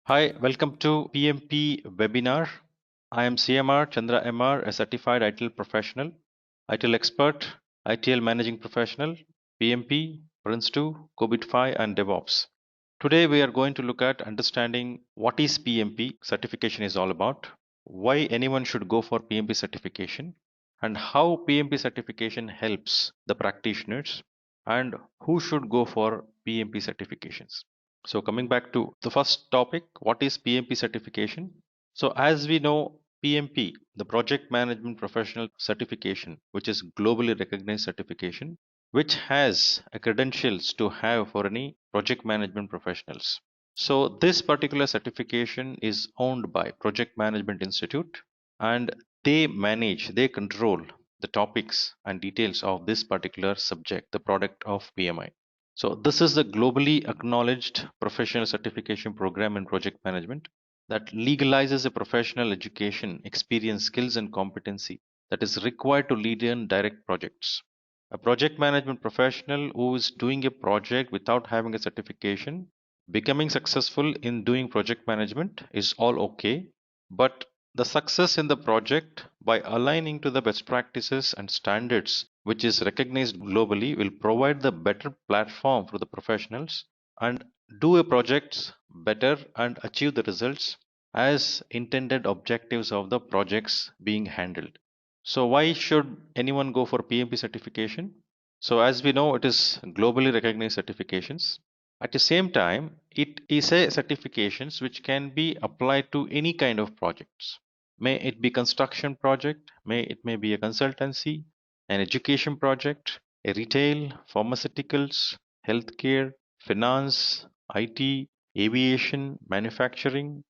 Hi, welcome to PMP webinar. I am CMR Chandra MR, a certified ITIL professional, ITIL expert, ITL managing professional, PMP, Prince2, COVID-5, and DevOps. Today we are going to look at understanding what is PMP certification is all about, why anyone should go for PMP certification, and how PMP certification helps the practitioners, and who should go for PMP certifications. So coming back to the first topic, what is PMP certification? So as we know, PMP, the Project Management Professional Certification, which is globally recognized certification, which has a credentials to have for any project management professionals. So this particular certification is owned by Project Management Institute, and they control the topics and details of this particular subject, the product of PMI. So this is the globally acknowledged professional certification program in project management that legalizes a professional education, experience, skills, and competency that is required to lead in direct projects. A project management professional who is doing a project without having a certification, becoming successful in doing project management is all okay, but the success in the project by aligning to the best practices and standards which is recognized globally will provide the better platform for the professionals and do a projects better and achieve the results as intended objectives of the projects being handled. So why should anyone go for PMP certification? So as we know, it is globally recognized certifications. At the same time, it is a certifications which can be applied to any kind of projects. May it be construction project, may be a consultancy, an education project, a retail, pharmaceuticals, healthcare, finance, IT, aviation, manufacturing.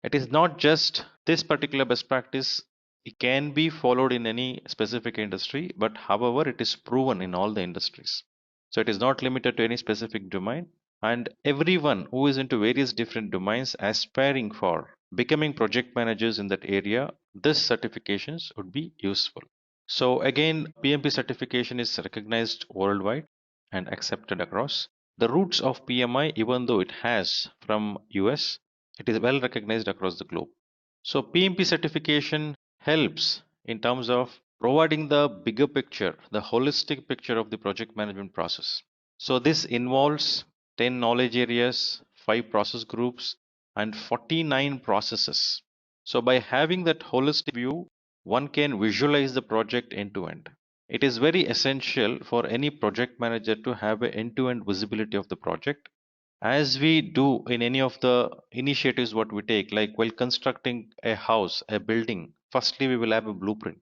It is not just this particular best practice. It can be followed in any specific industry, but however, it is proven in all the industries. So it is not limited to any specific domain. And everyone who is into various different domains aspiring for becoming project managers in that area, this certifications would be useful. So again, PMP certification is recognized worldwide and accepted across. The roots of PMI, even though it has from US, it is well recognized across the globe. So PMP certification helps in terms of providing the bigger picture, the holistic picture of the project management process. So this involves 10 knowledge areas, 5 process groups, and 49 processes. So by having that holistic view, one can visualize the project end to end. It is very essential for any project manager to have an end to end visibility of the project, as we do in any of the initiatives what we take, like while constructing a house, a building, firstly we will have a blueprint.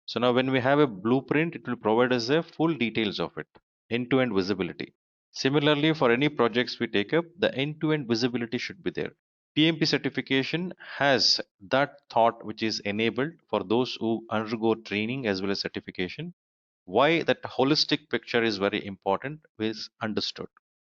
So now when we have a blueprint, it will provide us a full details of it, end to end visibility. Similarly, for any projects we take up, the end to end visibility should be there. PMP certification has that thought which is enabled for those who undergo training as well as certification. Why that holistic picture is very important is understood.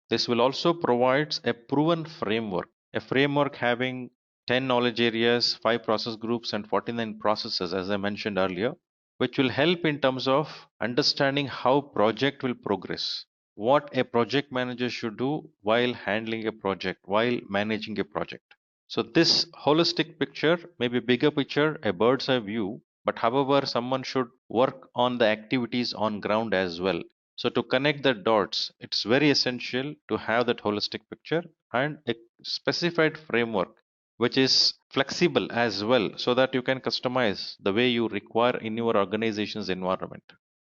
This will also provide a proven framework, a framework having 10 knowledge areas, 5 process groups, and 49 processes, as I mentioned earlier, which will help in terms of understanding how project will progress, what a project manager should do while handling a project, while managing a project. So this holistic picture, maybe bigger picture, a bird's eye view, but however, someone should work on the activities on ground as well. So to connect the dots, it's very essential to have that holistic picture and a specified framework which is flexible as well, so that you can customize the way you require in your organization's environment,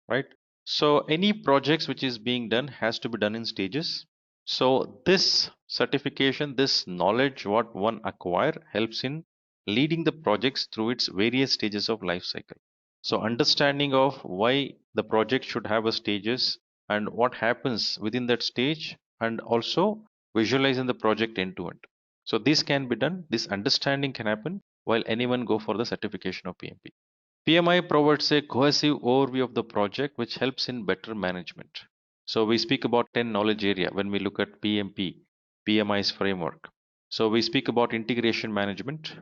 right? So any projects which is being done has to be done in stages. So this certification, this knowledge what one acquire helps in leading the projects through its various stages of life cycle. So understanding of why the project should have a stages and what happens within that stage, and also visualizing the project end to end. So this can be done, this understanding can happen while anyone go for the certification of PMP. PMI provides a cohesive overview of the project which helps in better management. So we speak about 10 knowledge area when we look at PMP, PMI's framework. So we speak about integration management,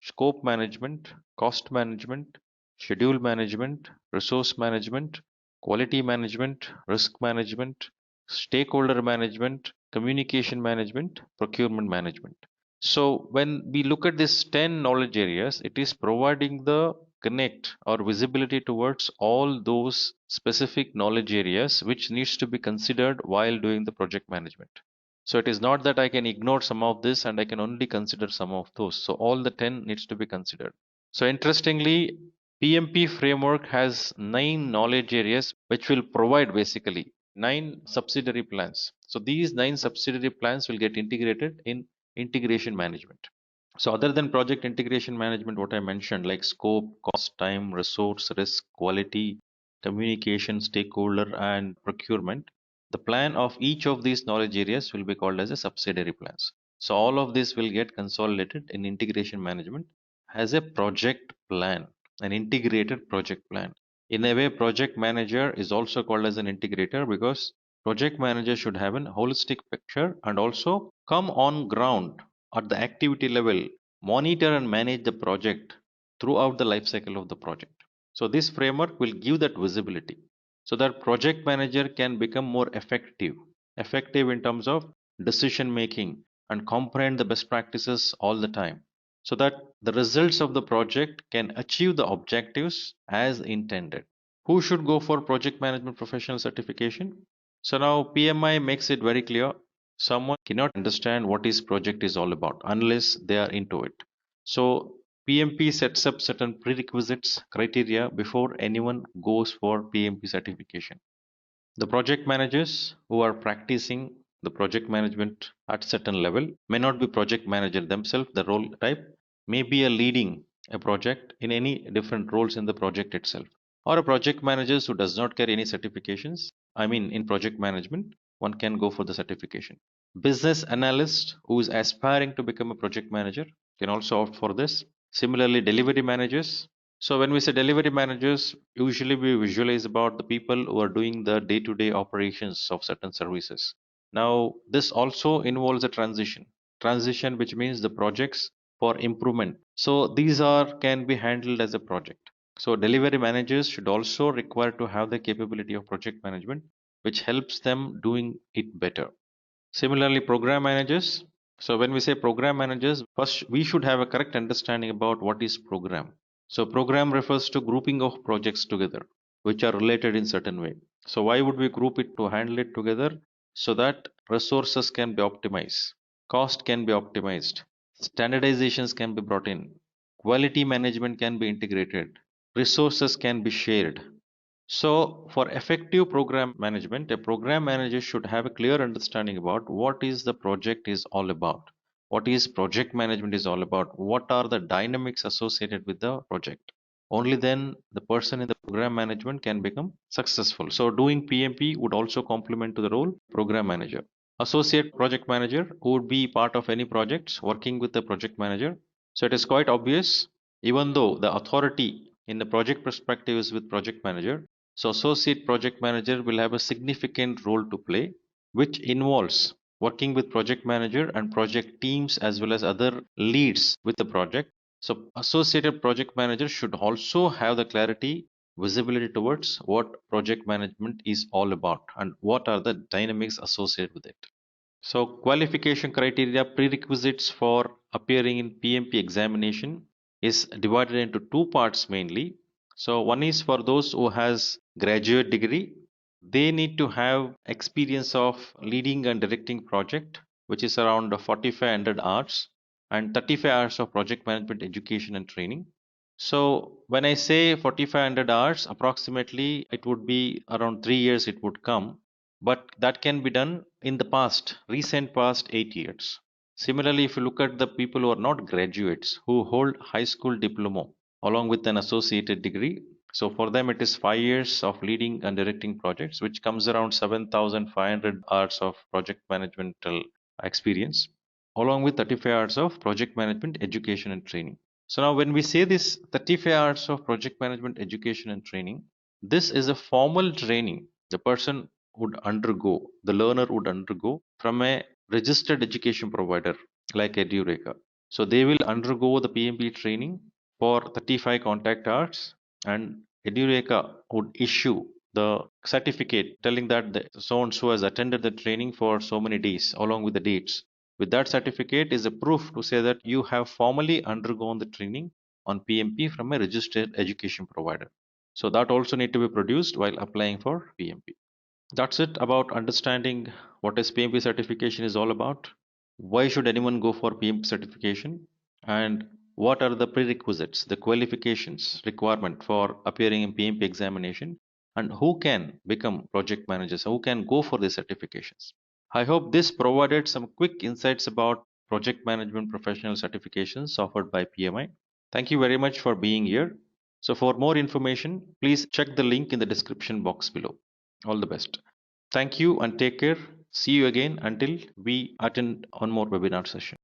scope management, cost management, schedule management, resource management, quality management, risk management, stakeholder management, communication management, procurement management. So when we look at these 10 knowledge areas, it is providing the connect or visibility towards all those specific knowledge areas which needs to be considered while doing the project management. So it is not that I can ignore some of this and I can only consider some of those. So all the 10 needs to be considered. So interestingly, PMP framework has 9 knowledge areas which will provide basically 9 subsidiary plans. So these 9 subsidiary plans will get integrated in integration management. So other than project integration management, what I mentioned like scope, cost, time, resource, risk, quality, communication, stakeholder, and procurement, the plan of each of these knowledge areas will be called as a subsidiary plans. So all of this will get consolidated in integration management as a project plan, an integrated project plan. In a way, project manager is also called as an integrator because project manager should have an holistic picture and also come on ground at the activity level, monitor and manage the project throughout the life cycle of the project. So this framework will give that visibility so that project manager can become more effective in terms of decision making and comprehend the best practices all the time so that the results of the project can achieve the objectives as intended. Who should go for project management professional certification? So now PMI makes it very clear someone cannot understand what is project is all about unless they are into it. So PMP sets up certain prerequisites criteria before anyone goes for PMP certification. The project managers who are practicing the project management at certain level may not be project manager themselves. The role type may be a leading a project in any different roles in the project itself, or a project manager who does not carry any certifications. I mean, in project management, one can go for the certification. Business analyst who is aspiring to become a project manager can also opt for this. Similarly, delivery managers. So when we say delivery managers, usually we visualize about the people who are doing the day-to-day operations of certain services. Now, this also involves a transition which means the projects for improvement. So these are can be handled as a project. So delivery managers should also require to have the capability of project management, which helps them doing it better. Similarly, program managers. So when we say program managers, first we should have a correct understanding about what is program. So program refers to grouping of projects together, which are related in certain way. So why would we group it to handle it together? So that resources can be optimized, cost can be optimized, standardizations can be brought in, quality management can be integrated, resources can be shared. So, for effective program management, a program manager should have a clear understanding about what is the project is all about, what is project management is all about, what are the dynamics associated with the project. Only then the person in the program management can become successful. So, doing PMP would also complement to the role program manager. Associate project manager who would be part of any projects working with the project manager. So, it is quite obvious, even though the authority in the project perspective is with project manager, so associate project manager will have a significant role to play, which involves working with project manager and project teams as well as other leads with the project. So associated project manager should also have the clarity, visibility towards what project management is all about and what are the dynamics associated with it. So qualification criteria prerequisites for appearing in PMP examination is divided into two parts mainly. So one is for those who has graduate degree. They need to have experience of leading and directing project, which is around 4500 hours and 35 hours of project management education and training. So when I say 4500 hours, approximately it would be around 3 years it would come, but that can be done in the past, recent past 8 years. Similarly, if you look at the people who are not graduates, who hold high school diploma along with an associated degree, so for them it is 5 years of leading and directing projects, which comes around 7,500 hours of project managemental experience, along with 35 hours of project management education and training. So now when we say this 35 hours of project management education and training, this is a formal training the person would undergo, the learner would undergo from a registered education provider like Edureka. So they will undergo the PMP training for 35 contact hours, and Edureka would issue the certificate telling that the so and so has attended the training for so many days along with the dates. With that certificate is a proof to say that you have formally undergone the training on PMP from a registered education provider. So that also need to be produced while applying for PMP. That's it about understanding what is PMP certification is all about. Why should anyone go for PMP certification? And what are the prerequisites, the qualifications requirement for appearing in PMP examination? And who can become project managers? Who can go for the certifications? I hope this provided some quick insights about project management professional certifications offered by PMI. Thank you very much for being here. So for more information, please check the link in the description box below. All the best. Thank you and take care. See you again until we attend one more webinar session.